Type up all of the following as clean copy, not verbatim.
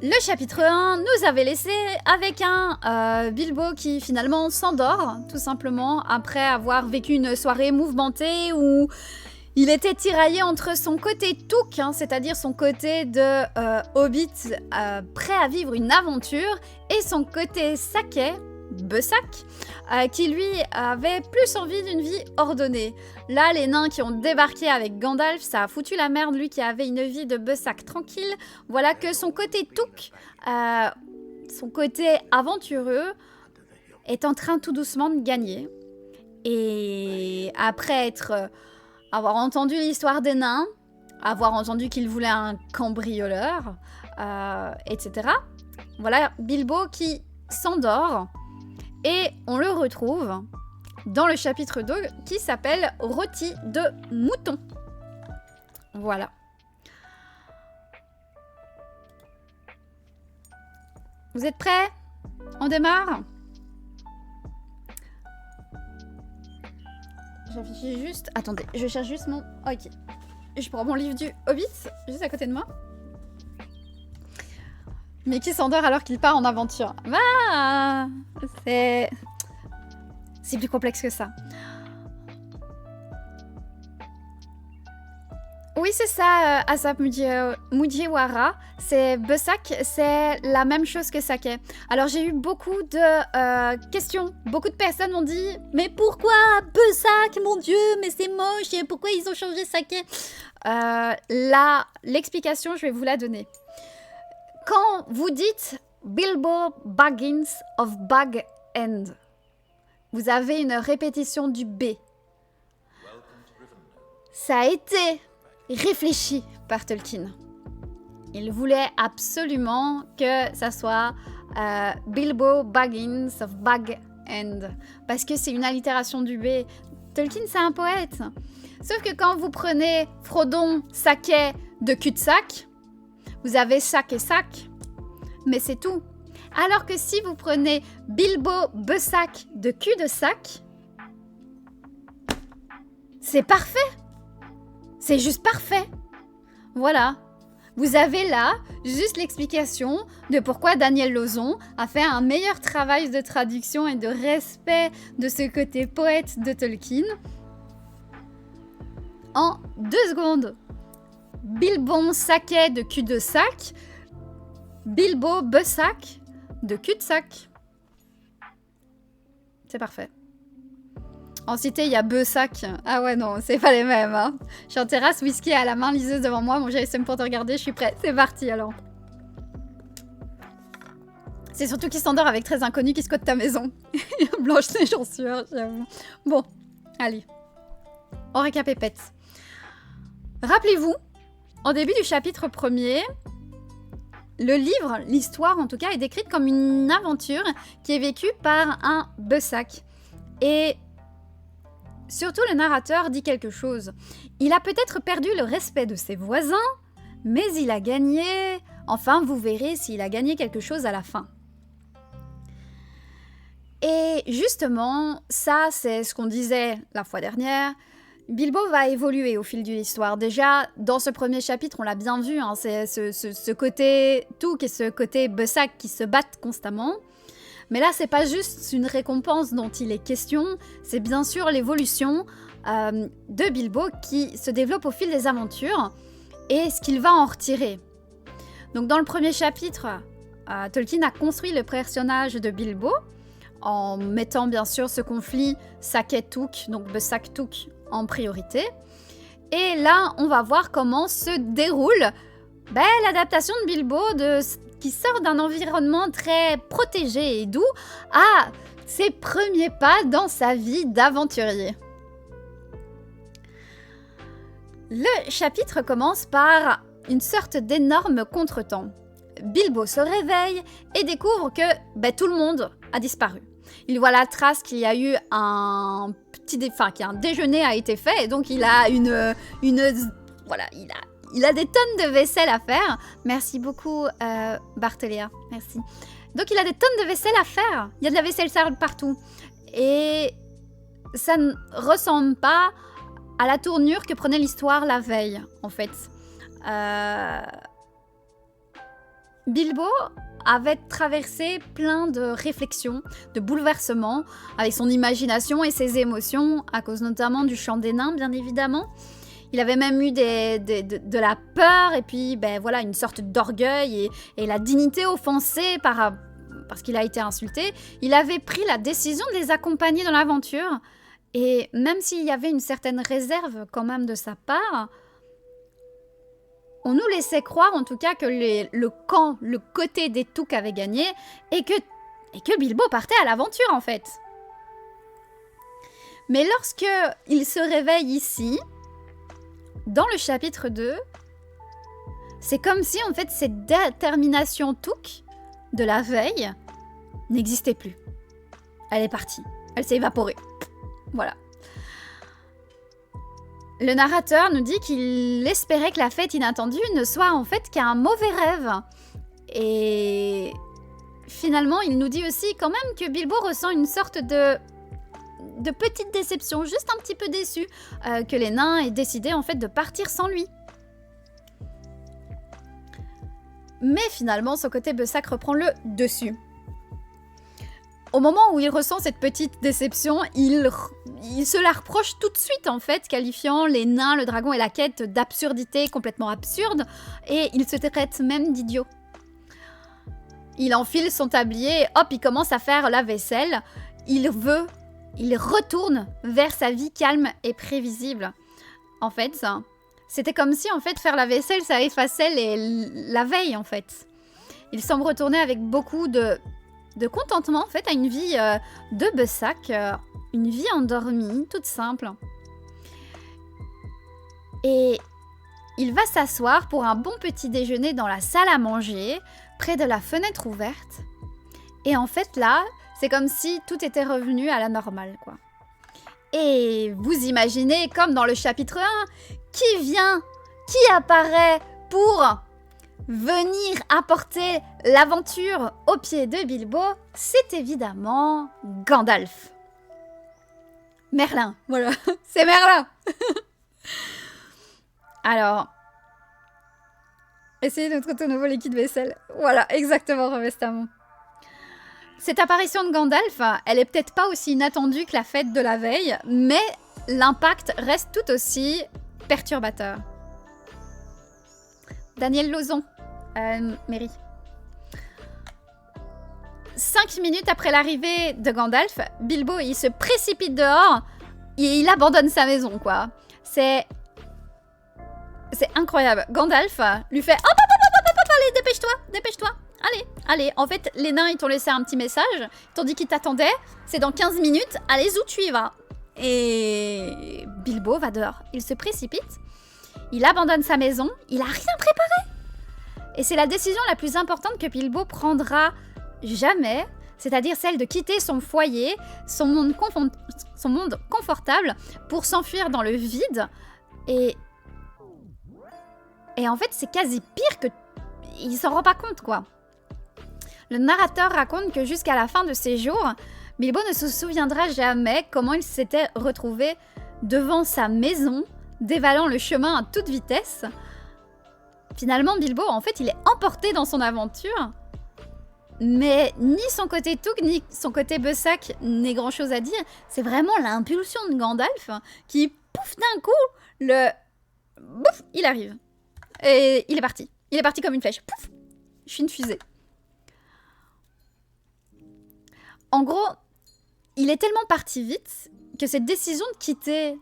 Le chapitre 1 nous avait laissé avec un Bilbo qui finalement s'endort, tout simplement, après avoir vécu une soirée mouvementée où il était tiraillé entre son côté Touk, c'est-à-dire son côté de hobbit prêt à vivre une aventure, et son côté Saquet, Bessac, qui lui avait plus envie d'une vie ordonnée. Là, les nains qui ont débarqué avec Gandalf, ça a foutu la merde, lui qui avait une vie de Bessac tranquille. Voilà que son côté Touk, son côté aventureux, est en train tout doucement de gagner. Et après avoir entendu l'histoire des nains, avoir entendu qu'il voulait un cambrioleur, etc. Voilà Bilbo qui s'endort, et on le retrouve dans le chapitre 2 qui s'appelle « Rôti de mouton ». Voilà. Vous êtes prêts? On démarre? J'affiche juste... Attendez, je cherche juste mon... Ok. Je prends mon livre du Hobbit, juste à côté de moi. Mais qui s'endort alors qu'il part en aventure. Ah, c'est plus complexe que ça. Oui, c'est ça, Asap Mujiwara. C'est Bessac, c'est la même chose que Saquet. Alors, j'ai eu beaucoup de questions. Beaucoup de personnes m'ont dit « Mais pourquoi Bessac, mon Dieu, mais c'est moche, et pourquoi ils ont changé Saquet ?» Là, l'explication, je vais vous la donner. Quand vous dites Bilbo Baggins of Bag End, vous avez une répétition du B. Ça a été réfléchi par Tolkien. Il voulait absolument que ça soit Bilbo Baggins of Bag End, parce que c'est une allitération du B. Tolkien, c'est un poète. Sauf que quand vous prenez Frodon Saquet de cul-de-sac, vous avez sac et sac, mais c'est tout. Alors que si vous prenez Bilbo Bessac de cul-de-sac, c'est parfait. C'est juste parfait. Voilà. Vous avez là juste l'explication de pourquoi Daniel Lauzon a fait un meilleur travail de traduction et de respect de ce côté poète de Tolkien. En 2 secondes. Bilbon Saquet de cul-de-sac, Bilbo Bessac de cul-de-sac. C'est parfait. En cité, il y a Bessac. Ah ouais, non, c'est pas les mêmes. Hein. Je suis en terrasse, whisky à la main, liseuse devant moi, mon GSM pour te regarder, je suis prête. C'est parti alors. C'est surtout qu'il s'endort avec 13 inconnus qui squattent ta maison. Blanche neige en sueur, j'avoue. Bon, allez. On récapépète. Rappelez-vous, en début du chapitre 1er, le livre, l'histoire en tout cas, est décrite comme une aventure qui est vécue par un Bessac. Et surtout, le narrateur dit quelque chose. Il a peut-être perdu le respect de ses voisins, mais il a gagné... Enfin, vous verrez s'il a gagné quelque chose à la fin. Et justement, ça, c'est ce qu'on disait la fois dernière. Bilbo va évoluer au fil de l'histoire. Déjà, dans ce premier chapitre, on l'a bien vu, hein, c'est ce côté Touk et ce côté Bessac qui se battent constamment. Mais là, c'est pas juste une récompense dont il est question, c'est bien sûr l'évolution de Bilbo qui se développe au fil des aventures et ce qu'il va en retirer. Donc dans le premier chapitre, Tolkien a construit le personnage de Bilbo en mettant bien sûr ce conflit Saquet-Touk, donc Bessac-Touk en priorité. Et là, on va voir comment se déroule l'adaptation de Bilbo qui sort d'un environnement très protégé et doux à ses premiers pas dans sa vie d'aventurier. Le chapitre commence par une sorte d'énorme contretemps. Bilbo se réveille et découvre que tout le monde a disparu. Il voit la trace qu'il y a eu un déjeuner a été fait, et donc il a il a des tonnes de vaisselle à faire. Merci beaucoup, Barthéléa. Merci. Donc il a des tonnes de vaisselle à faire. Il y a de la vaisselle sale partout. Et ça ne ressemble pas à la tournure que prenait l'histoire la veille, en fait. Bilbo avait traversé plein de réflexions, de bouleversements, avec son imagination et ses émotions, à cause notamment du chant des nains, bien évidemment. Il avait même eu de la peur, et puis ben, voilà, une sorte d'orgueil, et la dignité offensée parce qu'il a été insulté. Il avait pris la décision de les accompagner dans l'aventure, et même s'il y avait une certaine réserve quand même de sa part, on nous laissait croire en tout cas que le côté des Touks avait gagné et que Bilbo partait à l'aventure en fait. Mais lorsque il se réveille ici, dans le chapitre 2, c'est comme si en fait cette détermination Touk de la veille n'existait plus. Elle est partie, elle s'est évaporée. Voilà. Le narrateur nous dit qu'il espérait que la fête inattendue ne soit en fait qu'un mauvais rêve. Et finalement, il nous dit aussi quand même que Bilbo ressent une sorte de petite déception, juste un petit peu déçu, que les nains aient décidé en fait de partir sans lui. Mais finalement, son côté Bessac reprend le dessus. Au moment où il ressent cette petite déception, il se la reproche tout de suite en fait, qualifiant les nains, le dragon et la quête d'absurdité complètement absurde, et il se traite même d'idiot. Il enfile son tablier, hop, il commence à faire la vaisselle. Il retourne vers sa vie calme et prévisible. En fait, c'était comme si en fait faire la vaisselle, ça effaçait la veille en fait. Il semble retourner avec beaucoup de contentement en fait à une vie de Bessac, une vie endormie, toute simple. Et il va s'asseoir pour un bon petit déjeuner dans la salle à manger, près de la fenêtre ouverte. Et en fait là, c'est comme si tout était revenu à la normale, quoi. Et vous imaginez, comme dans le chapitre 1, qui apparaît pour venir apporter l'aventure au pied de Bilbo, c'est évidemment Gandalf. Merlin, voilà, c'est Merlin. Alors, essayez de trouver de nouveau liquide vaisselle. Voilà, exactement, Revestamon. Cette apparition de Gandalf, elle est peut-être pas aussi inattendue que la fête de la veille, mais l'impact reste tout aussi perturbateur. Daniel Lauzon, Mary. 5 minutes après l'arrivée de Gandalf, Bilbo, il se précipite dehors et il abandonne sa maison, quoi. C'est incroyable. Gandalf lui fait « Hop, allez, dépêche-toi. Allez. En fait, les nains, ils t'ont laissé un petit message. Ils t'ont dit qu'ils t'attendaient. C'est dans 15 minutes. Allez, où tu y vas ?» Et Bilbo va dehors. Il se précipite. Il abandonne sa maison. Il a rien préparé. Et c'est la décision la plus importante que Bilbo prendra jamais. C'est-à-dire celle de quitter son foyer, son monde confortable pour s'enfuir dans le vide. Et en fait, c'est quasi pire que... Il s'en rend pas compte, quoi. Le narrateur raconte que jusqu'à la fin de ses jours, Bilbo ne se souviendra jamais comment il s'était retrouvé devant sa maison, dévalant le chemin à toute vitesse. Finalement, Bilbo, en fait, il est emporté dans son aventure. Mais ni son côté Touk, ni son côté Bessac n'est grand-chose à dire. C'est vraiment l'impulsion de Gandalf qui, pouf, d'un coup, bouf, il arrive. Et il est parti. Il est parti comme une flèche. Pouf, je suis une fusée. En gros, il est tellement parti vite que cette décision de quitter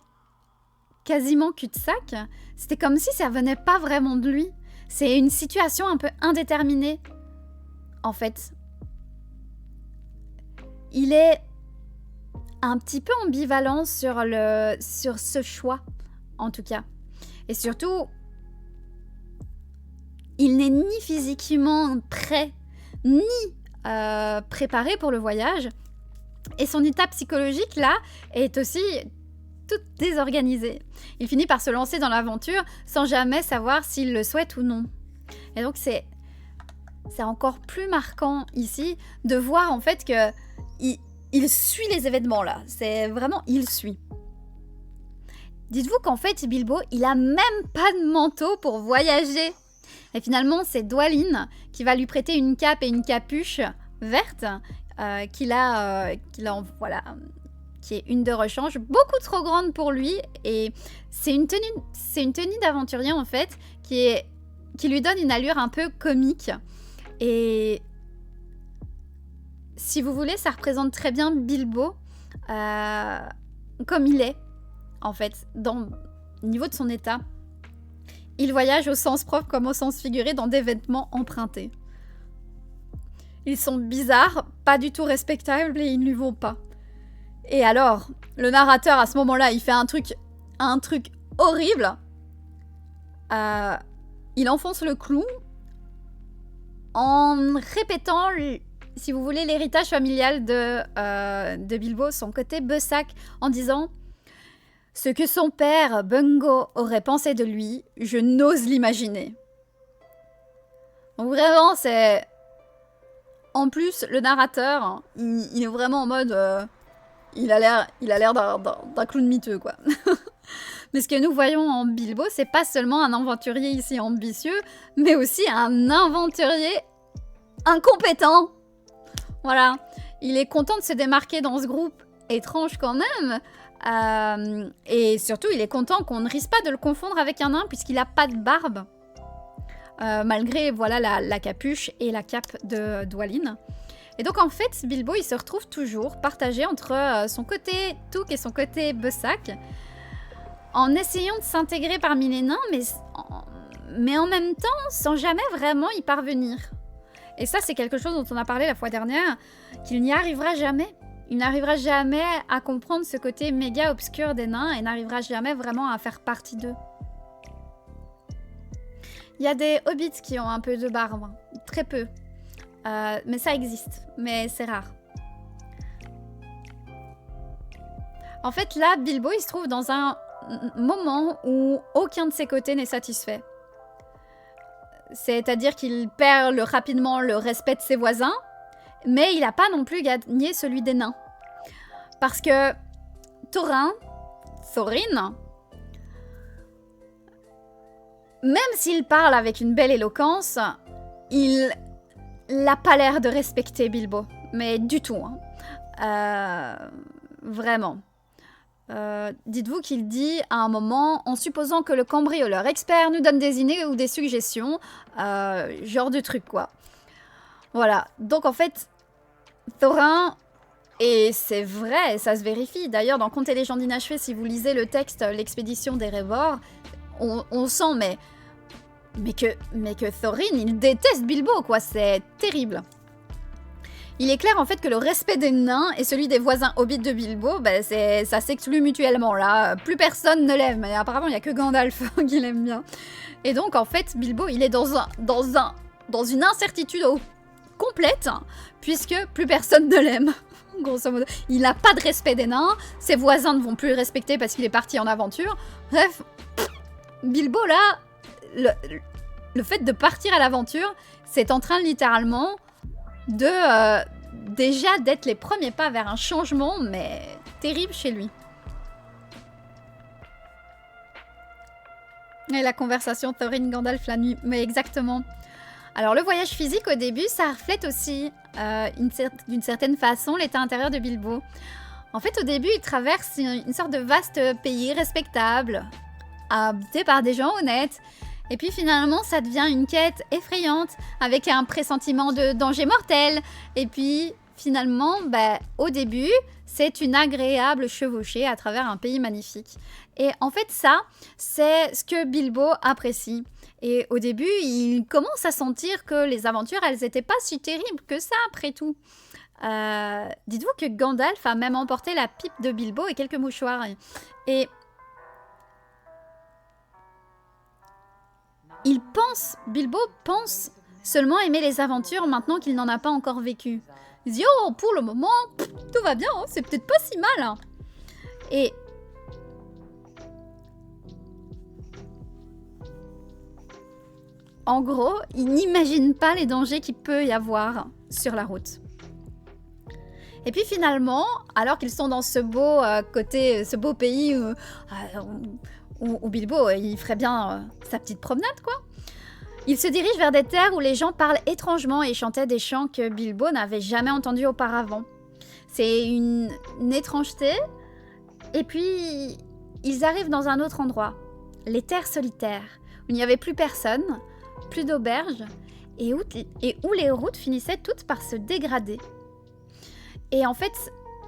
quasiment cul-de-sac, c'était comme si ça venait pas vraiment de lui. C'est une situation un peu indéterminée. En fait, il est un petit peu ambivalent sur ce choix, en tout cas. Et surtout, il n'est ni physiquement prêt, ni préparé pour le voyage. Et son état psychologique, là, est aussi toute désorganisée. Il finit par se lancer dans l'aventure sans jamais savoir s'il le souhaite ou non. Et donc, c'est encore plus marquant ici de voir en fait que il suit les événements là. C'est vraiment, il suit. Dites-vous qu'en fait, Bilbo, il a même pas de manteau pour voyager. Et finalement, c'est Dwalin qui va lui prêter une cape et une capuche verte voilà, qui est une de rechange, beaucoup trop grande pour lui. Et c'est une tenue d'aventurier en fait qui lui donne une allure un peu comique. Et si vous voulez, ça représente très bien Bilbo comme il est en fait, au niveau de son état. Il voyage au sens propre comme au sens figuré dans des vêtements empruntés. Ils sont bizarres, pas du tout respectables et ils ne lui vont pas. Et alors, le narrateur à ce moment-là, il fait un truc horrible. Il enfonce le clou en répétant, si vous voulez, l'héritage familial de Bilbo, son côté Bessac, en disant « Ce que son père, Bungo, aurait pensé de lui, je n'ose l'imaginer. » Donc vraiment, c'est... En plus, le narrateur, il est vraiment en mode... il a l'air d'un clown miteux, quoi. Mais ce que nous voyons en Bilbo, c'est pas seulement un aventurier ici ambitieux, mais aussi un aventurier incompétent. Voilà. Il est content de se démarquer dans ce groupe étrange quand même. Et surtout, il est content qu'on ne risque pas de le confondre avec un nain, puisqu'il a pas de barbe. Malgré voilà, la capuche et la cape de Dwalin. Et donc en fait, Bilbo, il se retrouve toujours partagé entre son côté Touk et son côté Bessac, en essayant de s'intégrer parmi les nains, mais en même temps, sans jamais vraiment y parvenir. Et ça, c'est quelque chose dont on a parlé la fois dernière, qu'il n'y arrivera jamais. Il n'arrivera jamais à comprendre ce côté méga obscur des nains et n'arrivera jamais vraiment à faire partie d'eux. Il y a des hobbits qui ont un peu de barbe, très peu. Mais ça existe, mais c'est rare. En fait, là, Bilbo, il se trouve dans un moment où aucun de ses côtés n'est satisfait. C'est-à-dire qu'il perd rapidement le respect de ses voisins, mais il n'a pas non plus gagné celui des nains. Parce que Thorin, même s'il parle avec une belle éloquence, il n'a pas l'air de respecter Bilbo. Mais du tout. Vraiment. Dites-vous qu'il dit à un moment, en supposant que le cambrioleur expert nous donne des idées ou des suggestions, genre de truc quoi. Voilà, donc en fait, Thorin, et c'est vrai, ça se vérifie, d'ailleurs dans Contes et légendes inachevées, si vous lisez le texte L'expédition d'Erebor, on sent mais que Thorin, il déteste Bilbo quoi, c'est terrible. Il est clair en fait que le respect des nains et celui des voisins hobbits de Bilbo, bah, ça s'exclut mutuellement là. Plus personne ne l'aime, mais apparemment il n'y a que Gandalf qui l'aime bien. Et donc en fait Bilbo il est dans une incertitude complète, puisque plus personne ne l'aime. Grosso modo, il n'a pas de respect des nains, ses voisins ne vont plus le respecter parce qu'il est parti en aventure. Bref, Bilbo là, le fait de partir à l'aventure, c'est en train littéralement déjà d'être les premiers pas vers un changement, mais terrible chez lui. Et la conversation Thorin-Gandalf la nuit, mais exactement. Alors le voyage physique au début, ça reflète aussi d'une certaine façon l'état intérieur de Bilbo. En fait au début il traverse une sorte de vaste pays respectable, habité par des gens honnêtes. Et puis finalement, ça devient une quête effrayante, avec un pressentiment de danger mortel. Et puis finalement, au début, c'est une agréable chevauchée à travers un pays magnifique. Et en fait, ça, c'est ce que Bilbo apprécie. Et au début, il commence à sentir que les aventures, elles n'étaient pas si terribles que ça, après tout. Dites-vous que Gandalf a même emporté la pipe de Bilbo et quelques mouchoirs. Et... Bilbo pense seulement aimer les aventures maintenant qu'il n'en a pas encore vécu. Il dit « Oh, pour le moment, tout va bien, hein, c'est peut-être pas si mal. Hein. » Et... En gros, il n'imagine pas les dangers qu'il peut y avoir sur la route. Et puis finalement, alors qu'ils sont dans ce beau pays où Bilbo, il ferait bien sa petite promenade, quoi. Il se dirige vers des terres où les gens parlent étrangement et chantaient des chants que Bilbo n'avait jamais entendus auparavant. C'est une étrangeté. Et puis, ils arrivent dans un autre endroit, les terres solitaires, où il n'y avait plus personne, plus d'auberges, et où les routes finissaient toutes par se dégrader. Et en fait,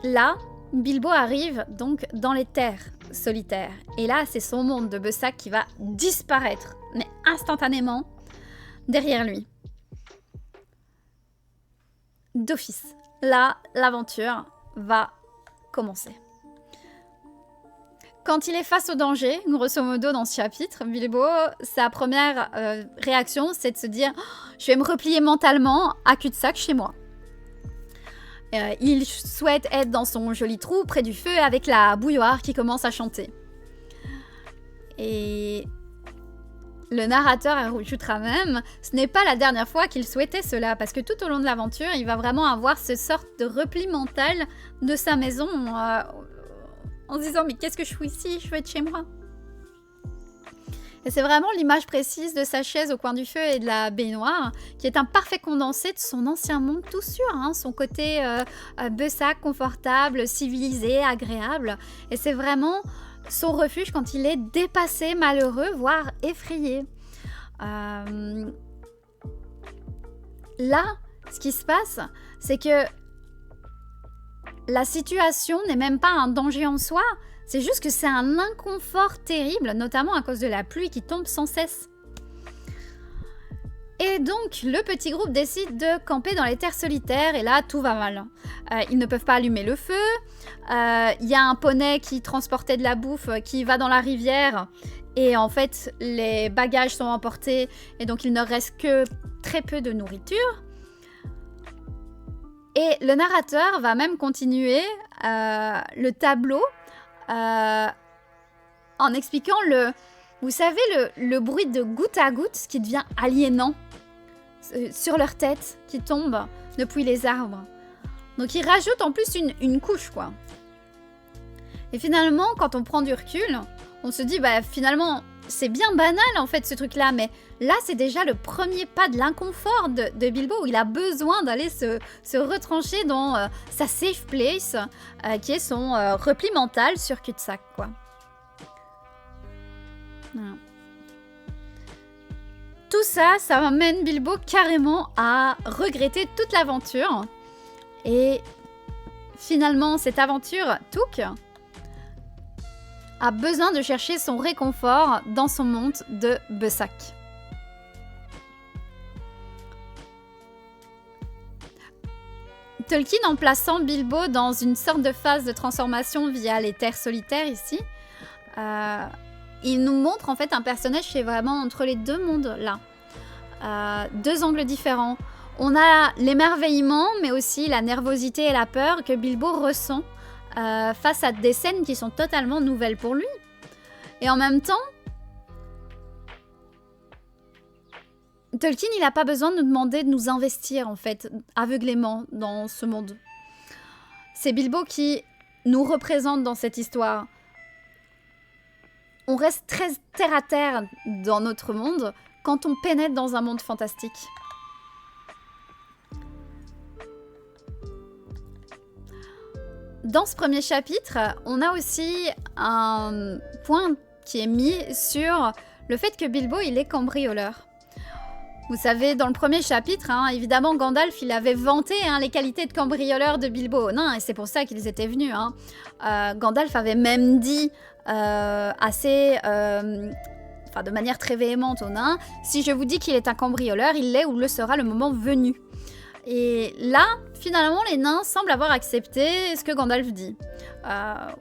là, Bilbo arrive donc dans les terres solitaires. Et là, c'est son monde de Bessac qui va disparaître, mais instantanément, derrière lui. D'office, là, l'aventure va commencer. Quand il est face au danger, grosso modo dans ce chapitre, Bilbo, sa première réaction, c'est de se dire oh, « Je vais me replier mentalement à cul-de-sac chez moi ». Il souhaite être dans son joli trou près du feu avec la bouilloire qui commence à chanter. Et le narrateur ajoutera même, ce n'est pas la dernière fois qu'il souhaitait cela, parce que tout au long de l'aventure, il va vraiment avoir ce sorte de repli mental de sa maison en se disant « Mais qu'est-ce que je fous ici? Je veux être chez moi ». Et c'est vraiment l'image précise de sa chaise au coin du feu et de la baignoire, qui est un parfait condensé de son ancien monde tout sûr, hein, son côté Bessac, confortable, civilisé, agréable. Et c'est vraiment son refuge quand il est dépassé, malheureux, voire effrayé. Là, ce qui se passe, c'est que la situation n'est même pas un danger en soi, c'est juste que c'est un inconfort terrible, notamment à cause de la pluie qui tombe sans cesse. Et donc, le petit groupe décide de camper dans les terres solitaires, et là, tout va mal. Ils ne peuvent pas allumer le feu, il y a un poney qui transportait de la bouffe qui va dans la rivière, et en fait, les bagages sont emportés, et donc il ne reste que très peu de nourriture. Et le narrateur va même continuer le tableau en expliquant vous savez, le bruit de goutte à goutte qui devient aliénant sur leur tête, qui tombe depuis les arbres. Donc il rajoute en plus une couche, quoi. Et finalement, quand on prend du recul, on se dit, bah finalement, c'est bien banal en fait ce truc-là, mais là c'est déjà le premier pas de l'inconfort de Bilbo, où il a besoin d'aller se retrancher dans sa safe place, qui est son repli mental sur cul-de-sac, quoi. Voilà. Tout ça, ça amène Bilbo carrément à regretter toute l'aventure. Et finalement, cette aventure, Took, a besoin de chercher son réconfort dans son monde de Bessac. Tolkien, en plaçant Bilbo dans une sorte de phase de transformation via les terres solitaires ici, il nous montre en fait un personnage qui est vraiment entre les deux mondes là. Deux angles différents. On a l'émerveillement, mais aussi la nervosité et la peur que Bilbo ressent face à des scènes qui sont totalement nouvelles pour lui. Et en même temps, Tolkien, il n'a pas besoin de nous demander de nous investir, en fait, aveuglément dans ce monde. C'est Bilbo qui nous représente dans cette histoire. On reste très terre à terre dans notre monde quand on pénètre dans un monde fantastique. Dans ce premier chapitre, on a aussi un point qui est mis sur le fait que Bilbo, il est cambrioleur. Vous savez, dans le premier chapitre, hein, évidemment, Gandalf, il avait vanté les qualités de cambrioleur de Bilbo. Non, et c'est pour ça qu'ils étaient venus. Gandalf avait même dit de manière très véhémente au nain, si je vous dis qu'il est un cambrioleur, il l'est ou le sera le moment venu. Et là, finalement, les nains semblent avoir accepté ce que Gandalf dit.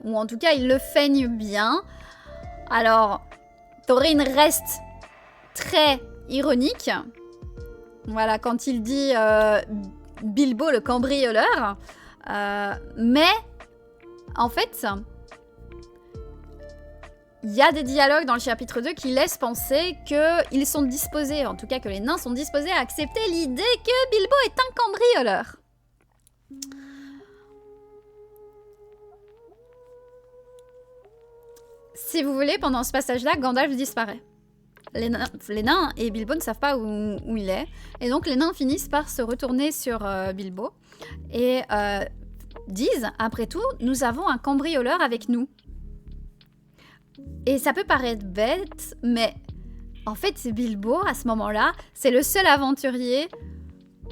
Ou en tout cas, ils le feignent bien. Alors, Thorin reste très ironique. Voilà, quand il dit Bilbo le cambrioleur. Mais, en fait, il y a des dialogues dans le chapitre 2 qui laissent penser qu'ils sont disposés, en tout cas que les nains sont disposés à accepter l'idée que Bilbo est un cambrioleur. Si vous voulez, pendant ce passage-là, Gandalf disparaît. les nains et Bilbo ne savent pas où il est. Et donc les nains finissent par se retourner sur Bilbo et disent, après tout, nous avons un cambrioleur avec nous. Et ça peut paraître bête, mais en fait, Bilbo, à ce moment-là, c'est le seul aventurier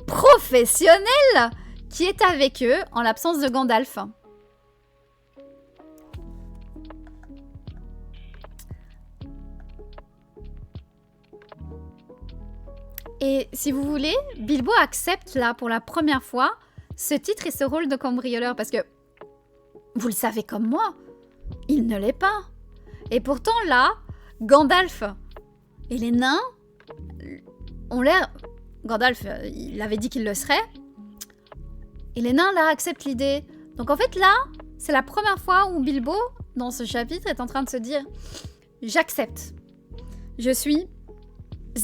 professionnel qui est avec eux en l'absence de Gandalf. Et si vous voulez, Bilbo accepte là pour la première fois ce titre et ce rôle de cambrioleur parce que, vous le savez comme moi, il ne l'est pas. Et pourtant là, Gandalf et les nains ont l'air... Gandalf, il avait dit qu'il le serait. Et les nains là acceptent l'idée. Donc en fait là, c'est la première fois où Bilbo, dans ce chapitre, est en train de se dire « J'accepte. Je suis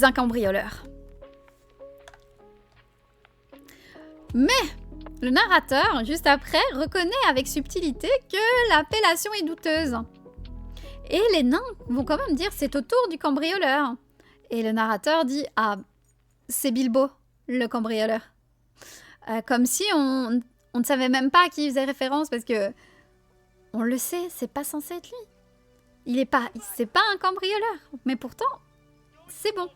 un cambrioleur. » Mais le narrateur, juste après, reconnaît avec subtilité que l'appellation est douteuse. Et les nains vont quand même dire c'est au tour du cambrioleur. Et le narrateur dit ah, c'est Bilbo, le cambrioleur. Comme si on ne savait même pas à qui il faisait référence parce que on le sait, c'est pas censé être lui. C'est pas un cambrioleur, mais pourtant, c'est bon.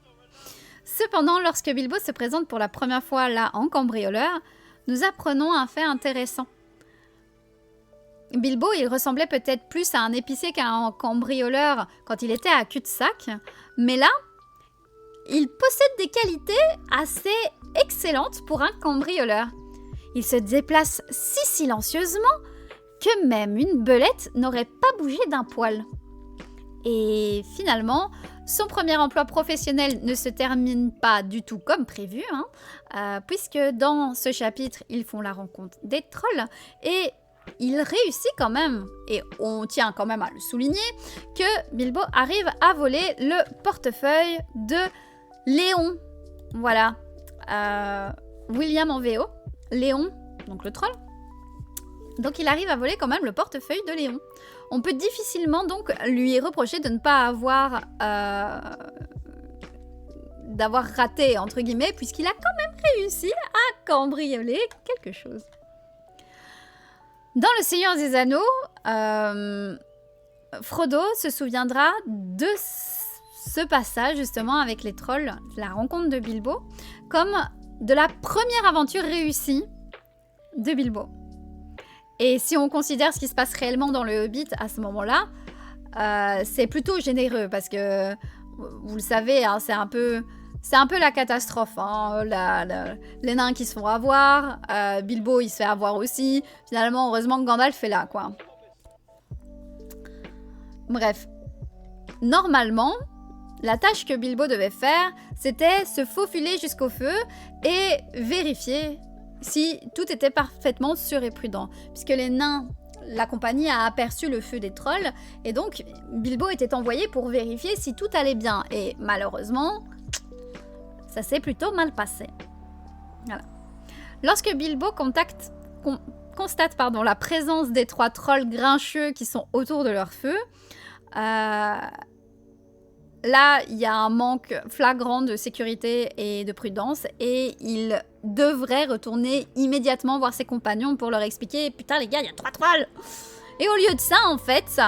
Cependant, lorsque Bilbo se présente pour la première fois là en cambrioleur, nous apprenons un fait intéressant. Bilbo, il ressemblait peut-être plus à un épicier qu'à un cambrioleur quand il était à cul-de-sac, mais là, il possède des qualités assez excellentes pour un cambrioleur. Il se déplace si silencieusement que même une belette n'aurait pas bougé d'un poil. Et finalement, son premier emploi professionnel ne se termine pas du tout comme prévu, puisque dans ce chapitre, ils font la rencontre des trolls et il réussit quand même, et on tient quand même à le souligner, que Bilbo arrive à voler le portefeuille de Léon. Voilà. William en VO. Léon, donc le troll. Donc il arrive à voler quand même le portefeuille de Léon. On peut difficilement donc lui reprocher de ne pas avoir... d'avoir raté, entre guillemets, puisqu'il a quand même réussi à cambrioler quelque chose. Dans Le Seigneur des Anneaux, Frodo se souviendra de ce passage, justement, avec les trolls, la rencontre de Bilbo, comme de la première aventure réussie de Bilbo. Et si on considère ce qui se passe réellement dans le Hobbit à ce moment-là, c'est plutôt généreux, parce que, vous le savez, hein, c'est un peu la catastrophe. Hein. Les nains qui se font avoir, Bilbo il se fait avoir aussi. Finalement, heureusement que Gandalf est là, quoi. Bref. Normalement, la tâche que Bilbo devait faire, c'était se faufiler jusqu'au feu et vérifier si tout était parfaitement sûr et prudent. Puisque les nains, la compagnie a aperçu le feu des trolls, et donc Bilbo était envoyé pour vérifier si tout allait bien. Et malheureusement... ça s'est plutôt mal passé. Voilà. Lorsque Bilbo constate la présence des 3 trolls grincheux qui sont autour de leur feu, là, il y a un manque flagrant de sécurité et de prudence et il devrait retourner immédiatement voir ses compagnons pour leur expliquer « Putain les gars, il y a 3 trolls !» Et au lieu de ça, en fait...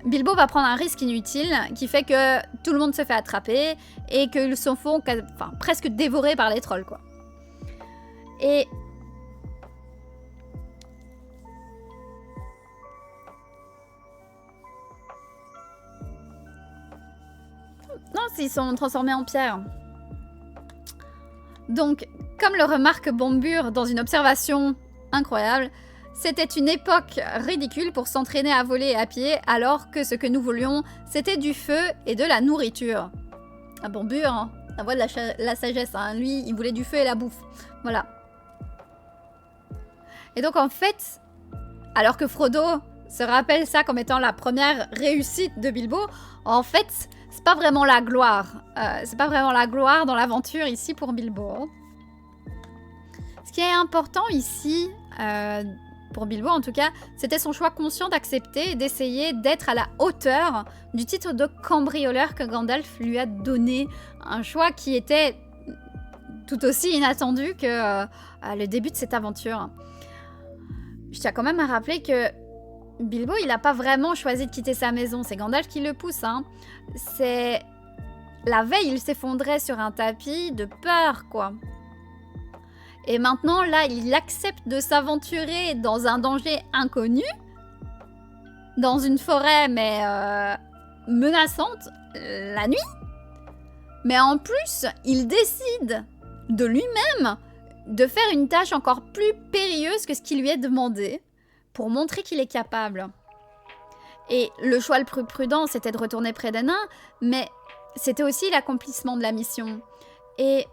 Bilbo va prendre un risque inutile qui fait que tout le monde se fait attraper et qu'ils se font presque dévorés par les trolls, quoi. Et... non, ils sont transformés en pierre. Donc, comme le remarque Bombur dans une observation incroyable, c'était une époque ridicule pour s'entraîner à voler à pied, alors que ce que nous voulions, c'était du feu et de la nourriture. Ah bon, Bur, hein, la voix de la sagesse, hein. Lui, il voulait du feu et la bouffe. Voilà. Et donc, en fait, alors que Frodo se rappelle ça comme étant la première réussite de Bilbo, en fait, c'est pas vraiment la gloire. C'est pas vraiment la gloire dans l'aventure ici pour Bilbo. Ce qui est important ici... pour Bilbo en tout cas, c'était son choix conscient d'accepter et d'essayer d'être à la hauteur du titre de cambrioleur que Gandalf lui a donné. Un choix qui était tout aussi inattendu que le début de cette aventure. Je tiens quand même à rappeler que Bilbo, il n'a pas vraiment choisi de quitter sa maison, c'est Gandalf qui le pousse. Hein. C'est... La veille, il s'effondrait sur un tapis de peur, quoi. Et maintenant, là, il accepte de s'aventurer dans un danger inconnu, dans une forêt, mais menaçante, la nuit. Mais en plus, il décide de lui-même de faire une tâche encore plus périlleuse que ce qui lui est demandé, pour montrer qu'il est capable. Et le choix le plus prudent, c'était de retourner près des nains, mais c'était aussi l'accomplissement de la mission. Et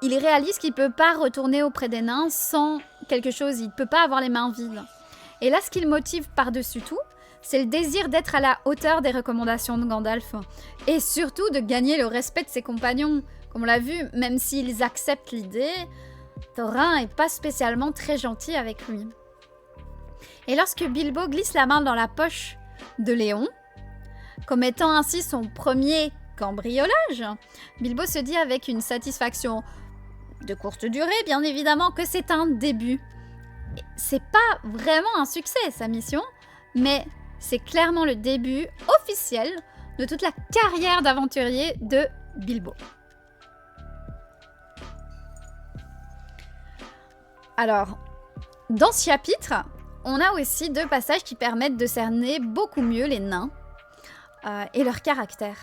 il réalise qu'il ne peut pas retourner auprès des nains sans quelque chose, il ne peut pas avoir les mains vides. Et là, ce qui le motive par-dessus tout, c'est le désir d'être à la hauteur des recommandations de Gandalf. Et surtout de gagner le respect de ses compagnons. Comme on l'a vu, même s'ils acceptent l'idée, Thorin n'est pas spécialement très gentil avec lui. Et lorsque Bilbo glisse la main dans la poche de Léon, commettant ainsi son premier cambriolage, Bilbo se dit avec une satisfaction de courte durée, bien évidemment, que c'est un début. C'est pas vraiment un succès, sa mission, mais c'est clairement le début officiel de toute la carrière d'aventurier de Bilbo. Alors, dans ce chapitre, on a aussi 2 passages qui permettent de cerner beaucoup mieux les nains et leur caractère.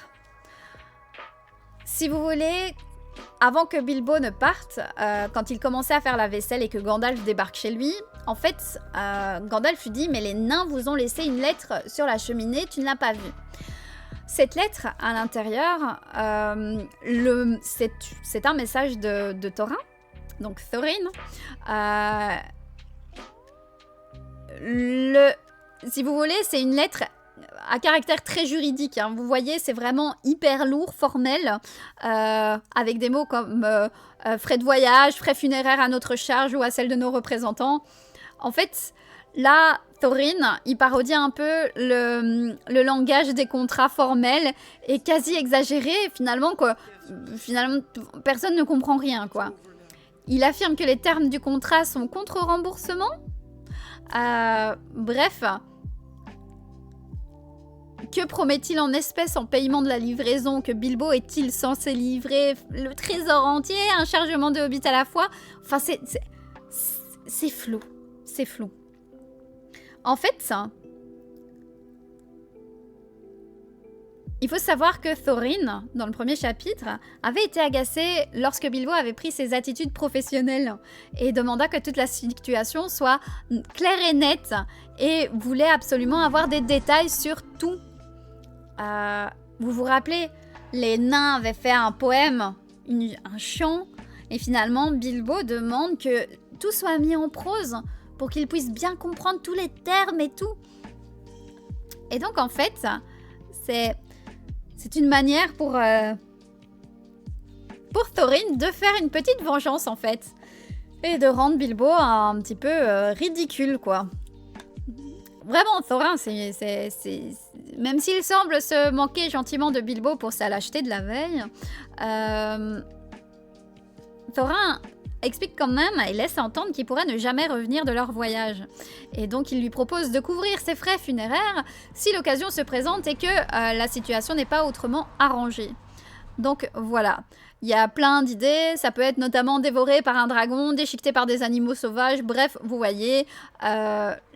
Si vous voulez, avant que Bilbo ne parte, quand il commençait à faire la vaisselle et que Gandalf débarque chez lui, en fait, Gandalf lui dit « Mais les nains vous ont laissé une lettre sur la cheminée, tu ne l'as pas vue. » Cette lettre, à l'intérieur, c'est un message de Thorin, donc Thorin. Si vous voulez, c'est une lettre à caractère très juridique. Hein. Vous voyez, c'est vraiment hyper lourd, formel, avec des mots comme frais de voyage, frais funéraires à notre charge ou à celle de nos représentants. En fait, là, Thorin, il parodie un peu le langage des contrats formels et quasi exagéré, finalement, personne ne comprend rien, quoi. Il affirme que les termes du contrat sont contre remboursement. Bref, que promet-il en espèces en paiement de la livraison? Que Bilbo est-il censé livrer le trésor entier, un chargement de hobbits à la fois? Enfin, c'est flou. C'est flou. En fait, il faut savoir que Thorin, dans le premier chapitre, avait été agacé lorsque Bilbo avait pris ses attitudes professionnelles et demanda que toute la situation soit claire et nette et voulait absolument avoir des détails sur tout. Vous vous rappelez, les nains avaient fait un poème, un chant, et finalement Bilbo demande que tout soit mis en prose pour qu'il puisse bien comprendre tous les termes et tout. Et donc en fait, c'est une manière pour Thorin de faire une petite vengeance en fait. Et de rendre Bilbo un petit peu ridicule quoi. Vraiment, Thorin, même s'il semble se manquer gentiment de Bilbo pour sa lâcheté de la veille, Thorin explique quand même et laisse entendre qu'il pourrait ne jamais revenir de leur voyage. Et donc il lui propose de couvrir ses frais funéraires si l'occasion se présente et que la situation n'est pas autrement arrangée. Donc voilà, il y a plein d'idées, ça peut être notamment dévoré par un dragon, déchiqueté par des animaux sauvages, bref, vous voyez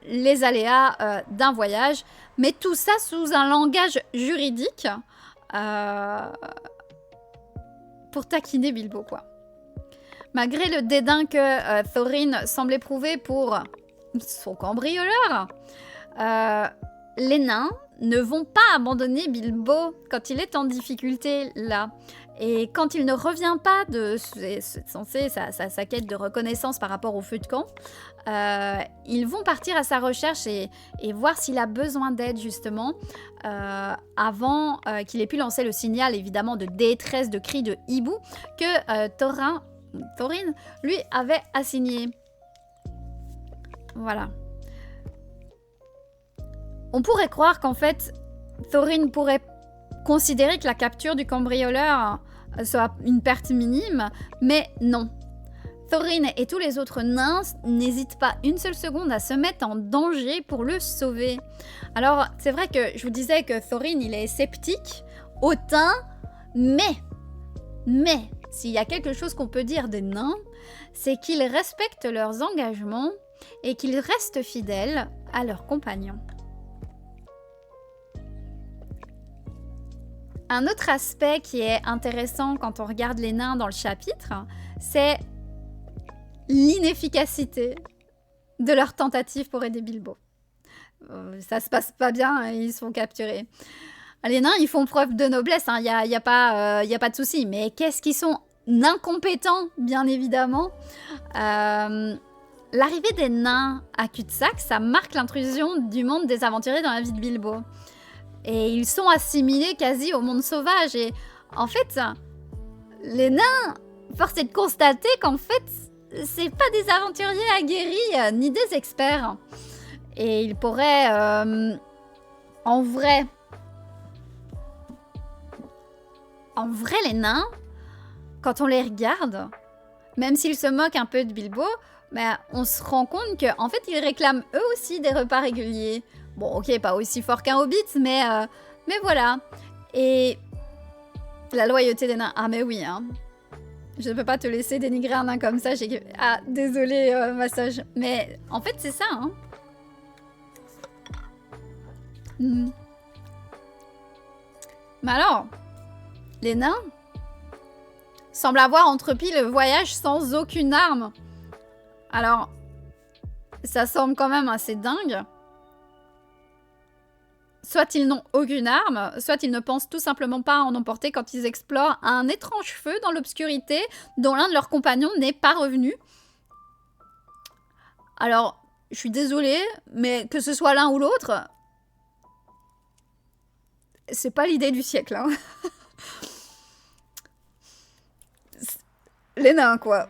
les aléas d'un voyage, mais tout ça sous un langage juridique pour taquiner Bilbo, quoi. Malgré le dédain que Thorin semble éprouver pour son cambrioleur, les nains ne vont pas abandonner Bilbo quand il est en difficulté là. Et quand il ne revient pas de sa quête de reconnaissance par rapport au feu de camp, ils vont partir à sa recherche et voir s'il a besoin d'aide justement avant qu'il ait pu lancer le signal évidemment de détresse, de cri de hibou que Thorin lui avait assigné. Voilà. On pourrait croire qu'en fait, Thorin pourrait considérer que la capture du cambrioleur soit une perte minime, mais non. Thorin et tous les autres nains n'hésitent pas une seule seconde à se mettre en danger pour le sauver. Alors, c'est vrai que je vous disais que Thorin, il est sceptique, hautain, mais, s'il y a quelque chose qu'on peut dire des nains, c'est qu'ils respectent leurs engagements et qu'ils restent fidèles à leurs compagnons. Un autre aspect qui est intéressant quand on regarde les nains dans le chapitre, c'est l'inefficacité de leur tentative pour aider Bilbo. Ça se passe pas bien, hein, ils se font capturer. Les nains, ils font preuve de noblesse, il n'y a pas de souci, mais qu'est-ce qu'ils sont incompétents, bien évidemment. L'arrivée des nains à Cul-de-sac, ça marque l'intrusion du monde des aventuriers dans la vie de Bilbo. Et ils sont assimilés quasi au monde sauvage. Et en fait, les nains, force est de constater qu'en fait, c'est pas des aventuriers aguerris ni des experts. Et ils pourraient, en vrai, les nains, quand on les regarde, même s'ils se moquent un peu de Bilbo, ben, on se rend compte qu'en fait, ils réclament eux aussi des repas réguliers. Bon, ok, pas aussi fort qu'un hobbit, mais voilà. Et la loyauté des nains. Ah, mais oui, hein. Je ne peux pas te laisser dénigrer un nain comme ça. Ah, désolé, ma sage. Mais en fait, c'est ça, hein. Mais alors, les nains semblent avoir entrepris le voyage sans aucune arme. Alors, ça semble quand même assez dingue. Soit ils n'ont aucune arme, soit ils ne pensent tout simplement pas à en emporter quand ils explorent un étrange feu dans l'obscurité dont l'un de leurs compagnons n'est pas revenu. Alors, je suis désolée, mais que ce soit l'un ou l'autre, c'est pas l'idée du siècle, hein. Les nains, quoi.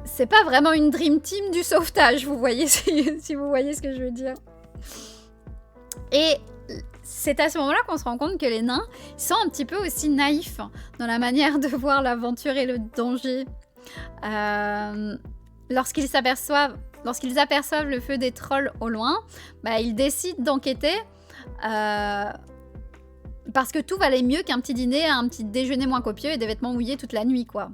C'est pas vraiment une dream team du sauvetage, vous voyez, si vous voyez ce que je veux dire. Et c'est à ce moment-là qu'on se rend compte que les nains sont un petit peu aussi naïfs dans la manière de voir l'aventure et le danger. Lorsqu'ils aperçoivent le feu des trolls au loin, bah, ils décident d'enquêter parce que tout valait mieux qu'un petit dîner, un petit déjeuner moins copieux et des vêtements mouillés toute la nuit, quoi.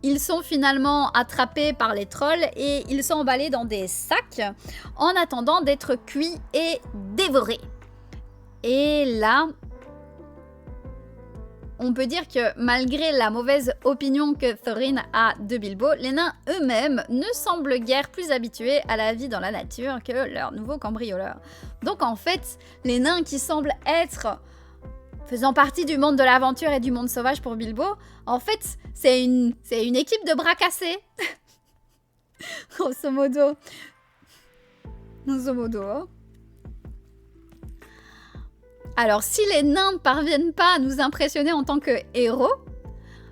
Ils sont finalement attrapés par les trolls et ils sont emballés dans des sacs en attendant d'être cuits et dévorés. Et là, on peut dire que malgré la mauvaise opinion que Thorin a de Bilbo, les nains eux-mêmes ne semblent guère plus habitués à la vie dans la nature que leur nouveau cambrioleur. Donc en fait, les nains qui semblent être faisant partie du monde de l'aventure et du monde sauvage pour Bilbo, en fait, c'est une équipe de bras cassés. Grosso modo. Hein. Alors, si les nains ne parviennent pas à nous impressionner en tant que héros,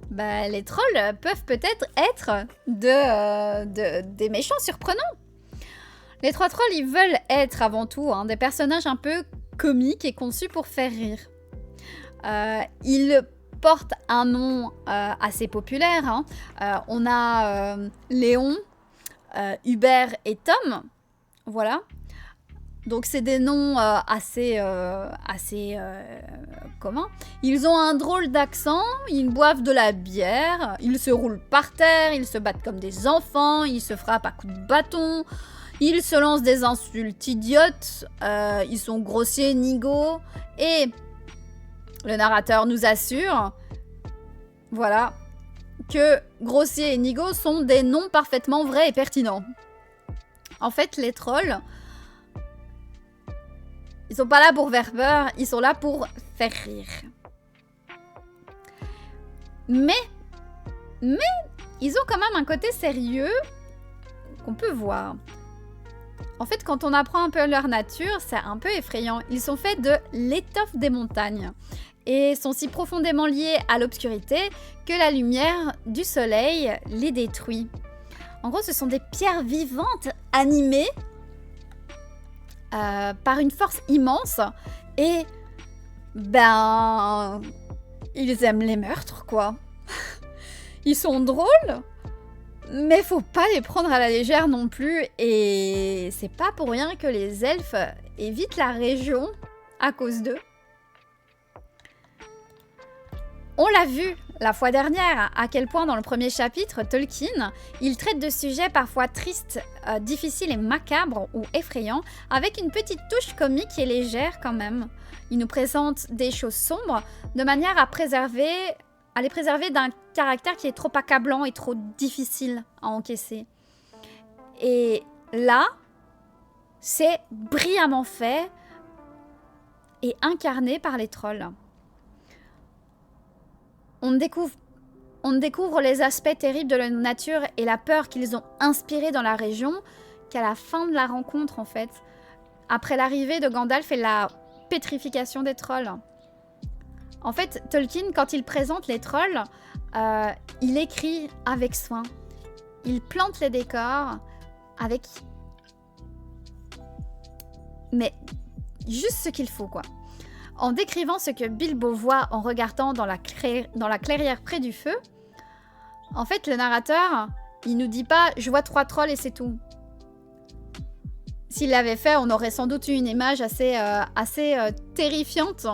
bah, les trolls peuvent peut-être être des méchants surprenants. Les trois trolls, ils veulent être avant tout des personnages un peu comiques et conçus pour faire rire. Ils portent un nom assez populaire. Hein. On a Léon, Hubert et Tom. Voilà. Donc c'est des noms assez communs. Ils ont un drôle d'accent, ils boivent de la bière, ils se roulent par terre, ils se battent comme des enfants, ils se frappent à coups de bâton, ils se lancent des insultes idiotes, ils sont grossiers, nigauds, et le narrateur nous assure, voilà, que grossier et nigo sont des noms parfaitement vrais et pertinents. En fait, les trolls, ils sont pas là pour faire peur, ils sont là pour faire rire. Mais ils ont quand même un côté sérieux qu'on peut voir. En fait, quand on apprend un peu leur nature, c'est un peu effrayant. Ils sont faits de l'étoffe des montagnes. et sont si profondément liés à l'obscurité que la lumière du soleil les détruit. En gros, ce sont des pierres vivantes animées par une force immense et ben ils aiment les meurtres quoi. Ils sont drôles, mais faut pas les prendre à la légère non plus et c'est pas pour rien que les elfes évitent la région à cause d'eux. On l'a vu la fois dernière, à quel point dans le premier chapitre, Tolkien, il traite de sujets parfois tristes, difficiles et macabres ou effrayants, avec une petite touche comique et légère quand même. Il nous présente des choses sombres de manière à les préserver d'un caractère qui est trop accablant et trop difficile à encaisser. Et là, c'est brillamment fait et incarné par les trolls. On découvre les aspects terribles de la nature et la peur qu'ils ont inspiré dans la région qu'à la fin de la rencontre, en fait. Après l'arrivée de Gandalf et la pétrification des trolls. En fait, Tolkien, quand il présente les trolls, il écrit avec soin. Il plante les décors avec... mais juste ce qu'il faut, quoi. En décrivant ce que Bilbo voit en regardant dans la clairière près du feu, en fait, le narrateur, il nous dit pas « je vois 3 trolls et c'est tout ». S'il l'avait fait, on aurait sans doute eu une image assez terrifiante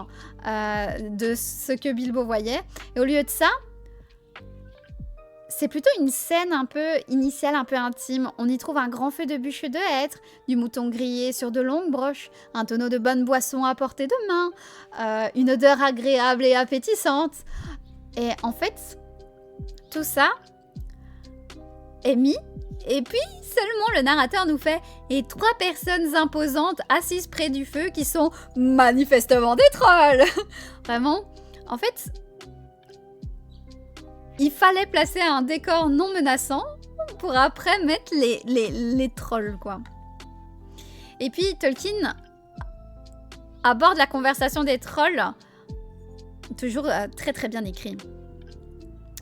de ce que Bilbo voyait. Et au lieu de ça, c'est plutôt une scène un peu initiale, un peu intime. On y trouve un grand feu de bûches de hêtre, du mouton grillé sur de longues broches, un tonneau de bonne boisson à portée de main, une odeur agréable et appétissante. Et en fait, tout ça est mis, et puis seulement le narrateur nous fait « et 3 personnes imposantes assises près du feu qui sont manifestement des trolls !» Vraiment, en fait... il fallait placer un décor non menaçant pour après mettre les trolls, quoi. Et puis, Tolkien aborde la conversation des trolls, toujours très très bien écrit.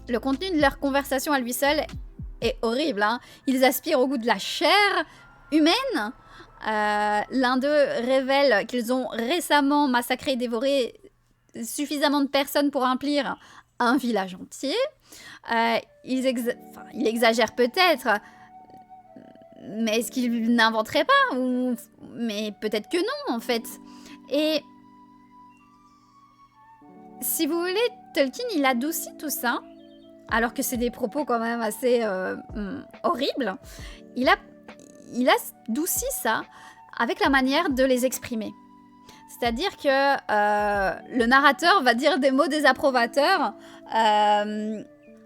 Le contenu de leur conversation à lui seul est horrible, hein. Ils aspirent au goût de la chair humaine. L'un d'eux révèle qu'ils ont récemment massacré et dévoré suffisamment de personnes pour remplir un village entier. Il exagère peut-être, mais est-ce qu'il n'inventerait pas mais peut-être que non, en fait. Et si vous voulez, Tolkien, il adoucit tout ça, alors que c'est des propos quand même assez horribles. Il adouci ça avec la manière de les exprimer. C'est-à-dire que le narrateur va dire des mots désapprobateurs,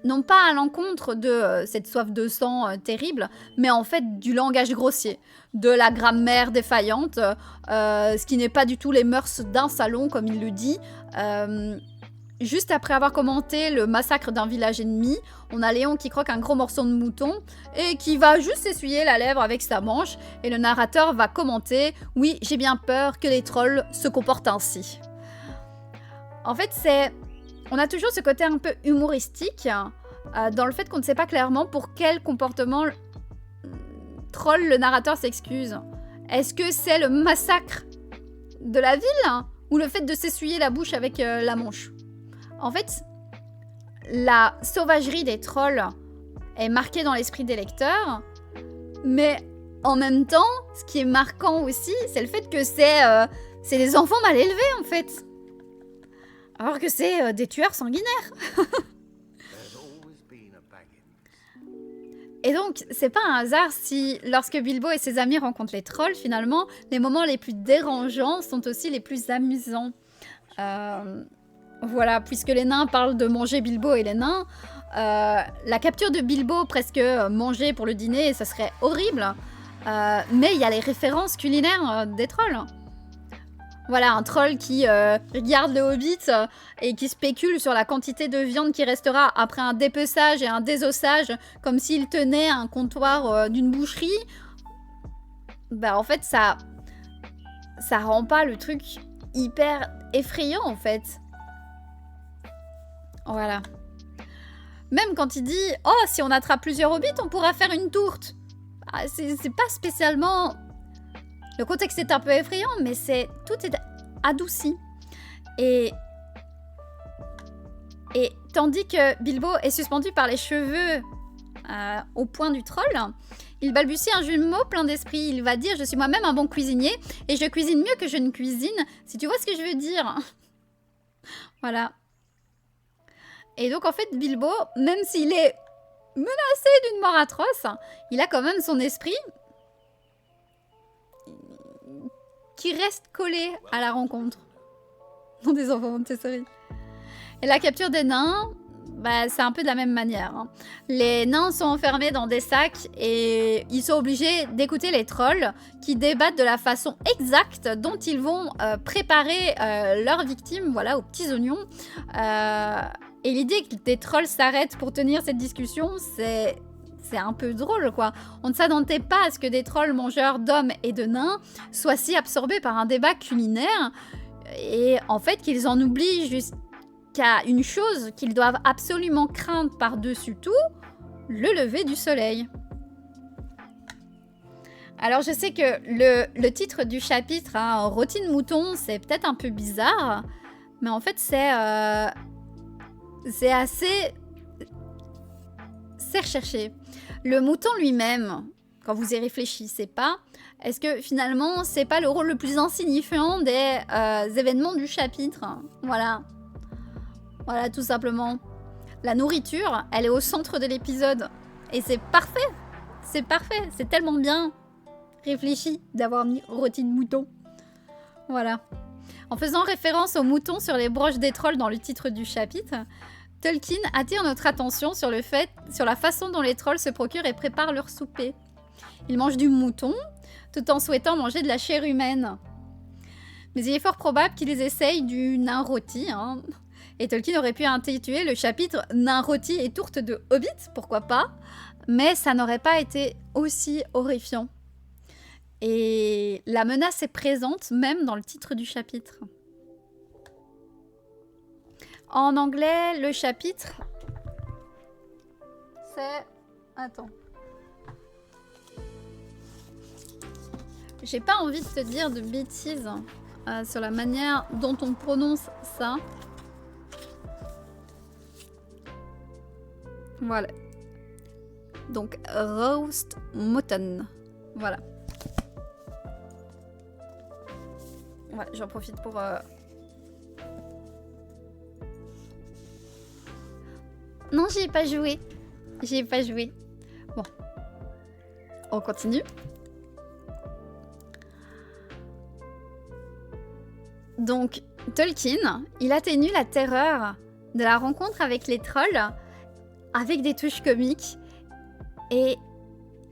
non pas à l'encontre de cette soif de sang terrible, mais en fait du langage grossier, de la grammaire défaillante, ce qui n'est pas du tout les mœurs d'un salon, comme il le dit. Juste après avoir commenté le massacre d'un village ennemi, on a Léon qui croque un gros morceau de mouton et qui va juste essuyer la lèvre avec sa manche, et le narrateur va commenter « Oui, j'ai bien peur que les trolls se comportent ainsi ». En fait, on a toujours ce côté un peu humoristique dans le fait qu'on ne sait pas clairement pour quel comportement troll le narrateur s'excuse. Est-ce que c'est le massacre de la ville ou le fait de s'essuyer la bouche avec la manche? En fait, la sauvagerie des trolls est marquée dans l'esprit des lecteurs, mais en même temps, ce qui est marquant aussi, c'est le fait que c'est des enfants mal élevés, en fait. Alors que c'est des tueurs sanguinaires. Et donc, c'est pas un hasard si, lorsque Bilbo et ses amis rencontrent les trolls, finalement, les moments les plus dérangeants sont aussi les plus amusants. Voilà, puisque les nains parlent de manger Bilbo et les nains, la capture de Bilbo presque mangée pour le dîner, ça serait horrible. Mais il y a les références culinaires des trolls. Voilà, un troll qui regarde le Hobbit et qui spécule sur la quantité de viande qui restera après un dépeçage et un désossage, comme s'il tenait un comptoir d'une boucherie. Bah en fait, ça rend pas le truc hyper effrayant, en fait. Voilà. Même quand il dit « Oh, si on attrape plusieurs hobbits, on pourra faire une tourte !» C'est pas spécialement... Le contexte est un peu effrayant, mais tout est adouci. Et tandis que Bilbo est suspendu par les cheveux au poing du troll, il balbutie un jumeau plein d'esprit. Il va dire « Je suis moi-même un bon cuisinier et je cuisine mieux que je ne cuisine. » Si tu vois ce que je veux dire. Voilà. Et donc en fait, Bilbo, même s'il est menacé d'une mort atroce, il a quand même son esprit qui reste collé à la rencontre. Non, des enfants Montessori. Et la capture des nains, bah, c'est un peu de la même manière. Hein. Les nains sont enfermés dans des sacs et ils sont obligés d'écouter les trolls qui débattent de la façon exacte dont ils vont préparer leurs victimes, voilà, aux petits oignons. Et l'idée que des trolls s'arrêtent pour tenir cette discussion, c'est un peu drôle, quoi. On ne s'attendait pas à ce que des trolls mangeurs d'hommes et de nains soient si absorbés par un débat culinaire et en fait qu'ils en oublient jusqu'à une chose qu'ils doivent absolument craindre par-dessus tout, le lever du soleil. Alors je sais que le titre du chapitre, hein, Rôti de mouton, c'est peut-être un peu bizarre, mais en fait c'est assez... C'est recherché. Le mouton lui-même, quand vous y réfléchissez pas, est-ce que finalement c'est pas le rôle le plus insignifiant des événements du chapitre? Voilà. Voilà, tout simplement. La nourriture, elle est au centre de l'épisode. Et c'est parfait. C'est parfait. C'est tellement bien réfléchi d'avoir mis rôti de mouton. Voilà. En faisant référence aux moutons sur les broches des trolls dans le titre du chapitre, Tolkien attire notre attention sur la façon dont les trolls se procurent et préparent leur souper. Ils mangent du mouton, tout en souhaitant manger de la chair humaine. Mais il est fort probable qu'ils essayent du nain rôti, hein. Et Tolkien aurait pu intituler le chapitre « Nain rôti et tourte de hobbit », pourquoi pas, mais ça n'aurait pas été aussi horrifiant. Et la menace est présente même dans le titre du chapitre. En anglais, le chapitre, c'est... Attends. J'ai pas envie de te dire de bêtises sur la manière dont on prononce ça. Voilà. Donc, roast mutton. Voilà. Ouais, j'en profite pour... Non, j'y ai pas joué. J'y ai pas joué. Bon. On continue. Donc, Tolkien, il atténue la terreur de la rencontre avec les trolls avec des touches comiques et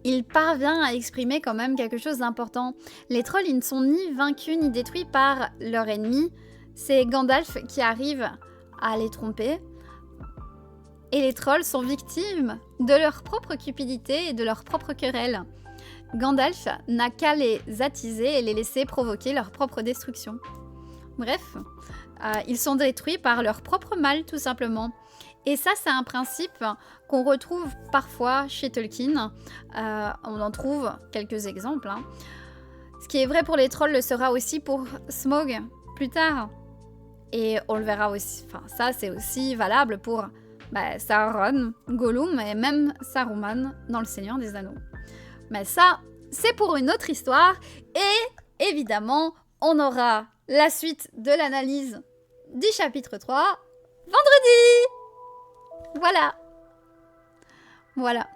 il parvient à exprimer quand même quelque chose d'important. Les trolls, ils ne sont ni vaincus ni détruits par leur ennemi. C'est Gandalf qui arrive à les tromper. Et les trolls sont victimes de leur propre cupidité et de leur propre querelle. Gandalf n'a qu'à les attiser et les laisser provoquer leur propre destruction. Bref, ils sont détruits par leur propre mal, tout simplement. Et ça, c'est un principe qu'on retrouve parfois chez Tolkien. On en trouve quelques exemples. Hein. Ce qui est vrai pour les trolls le sera aussi pour Smaug plus tard. Et on le verra aussi. Enfin, ça, c'est aussi valable pour Sauron, Gollum et même Saruman dans Le Seigneur des Anneaux. Mais ça, c'est pour une autre histoire. Et évidemment, on aura la suite de l'analyse du chapitre 3 vendredi. Voilà. Voilà.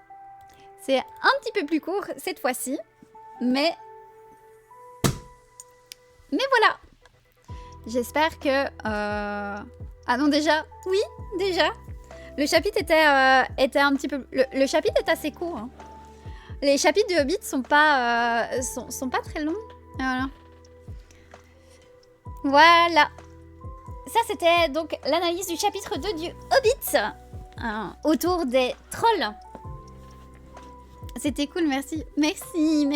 C'est un petit peu plus court cette fois-ci. Mais voilà. J'espère que... Ah non, déjà. Oui, déjà. Le chapitre était un petit peu... Le chapitre est assez court. Hein. Les chapitres de Hobbit sont pas très longs. Voilà. Voilà. Ça, c'était donc l'analyse du chapitre 2 du Hobbit. Autour des trolls. C'était cool, merci. Merci.